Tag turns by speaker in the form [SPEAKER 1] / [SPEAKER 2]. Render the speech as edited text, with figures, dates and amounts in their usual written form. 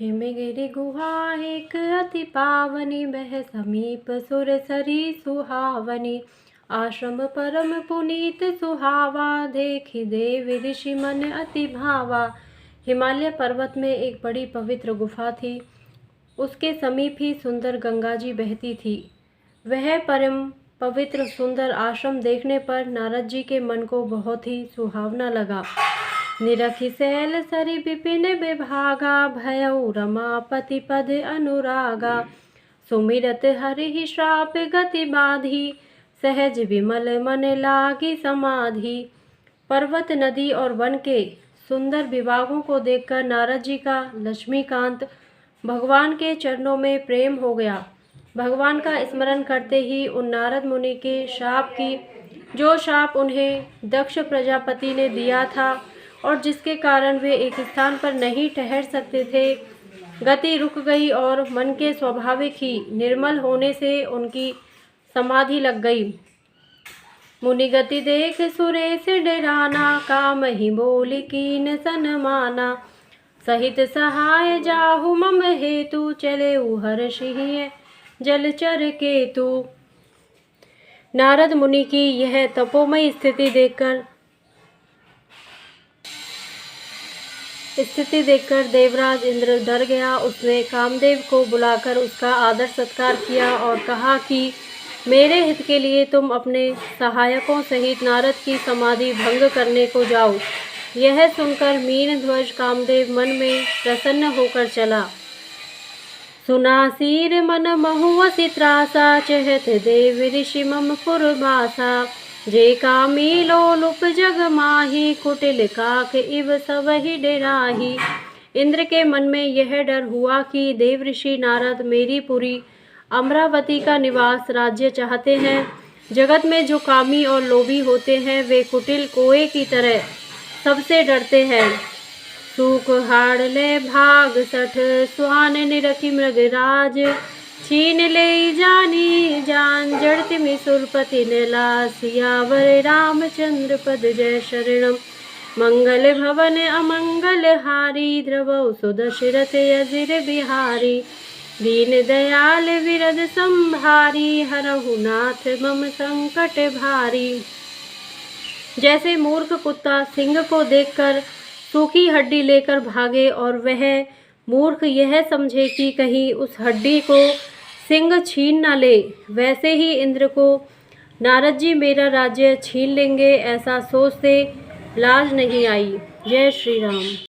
[SPEAKER 1] हिमगिरि गुहा एक अति पावनी, बह समीप सुरसरी सुहावनी। आश्रम परम पुनीत सुहावा, देखि देव ऋषि मन अति भावा। हिमालय पर्वत में एक बड़ी पवित्र गुफा थी। उसके समीप ही सुंदर गंगा जी बहती थी। वह परम पवित्र सुंदर आश्रम देखने पर नारद जी के मन को बहुत ही सुहावना लगा। निरखि सैल सरि विपिन विभागा, भयउ रमापति पद अनुरागा। सुमिरत हरिहि श्राप गति बाधी, सहज विमल मन लागी समाधि। पर्वत, नदी और वन के सुंदर विभागों को देखकर नारद जी का लक्ष्मीकांत भगवान के चरणों में प्रेम हो गया। भगवान का स्मरण करते ही उन नारद मुनि के जो शाप उन्हें दक्ष प्रजापति ने दिया था और जिसके कारण वे एक स्थान पर नहीं ठहर सकते थे, गति रुक गई और मन के स्वाभाविक ही निर्मल होने से उनकी समाधि लग गई। मुनि गति देख सुरेश डराना, काम ही बोल कीन सनमाना। सहित सहाय जाहु मम हेतु, चले हर्षि जलचर केतु। नारद मुनि की यह तपोमय स्थिति देखकर देवराज इंद्र डर गया। उसने कामदेव को बुलाकर उसका आदर सत्कार किया और कहा कि मेरे हित के लिए तुम अपने सहायकों सहित नारद की समाधि भंग करने को जाओ। यह सुनकर मीनध्वज कामदेव मन में प्रसन्न होकर चला। सुनासीर मन महुवसि त्रासा, चहत देव ऋषि मम पुरवासा। जे कामी लोलुप जग माही, कुटिल काक इव सबहि डेराही। इंद्र के मन में यह डर हुआ कि देव ऋषि नारद मेरी पुरी अमरावती का निवास राज्य चाहते हैं। जगत में जो कामी और लोभी होते हैं वे कुटिल कोए की तरह सबसे डरते हैं। सूख हाड़ ले भाग सठ, स्वान निरखि मृगराज। छीन ले जानी जान, जड़ति मिसुरपति नेला। सियावर रामचंद्र पद जय शरणम, मंगल भवन अमंगल हारी। द्रवौ सुदशरथ अजिर बिहारी, दीन दयाल विरद संभारी। हरहु नाथ मम संकट भारी। जैसे मूर्ख कुत्ता सिंह को देखकर सूखी हड्डी लेकर भागे और वह मूर्ख यह समझे कि कहीं उस हड्डी को सिंह छीन न ले, वैसे ही इंद्र को नारद जी मेरा राज्य छीन लेंगे ऐसा सोचते लाज नहीं आई। जय श्री राम।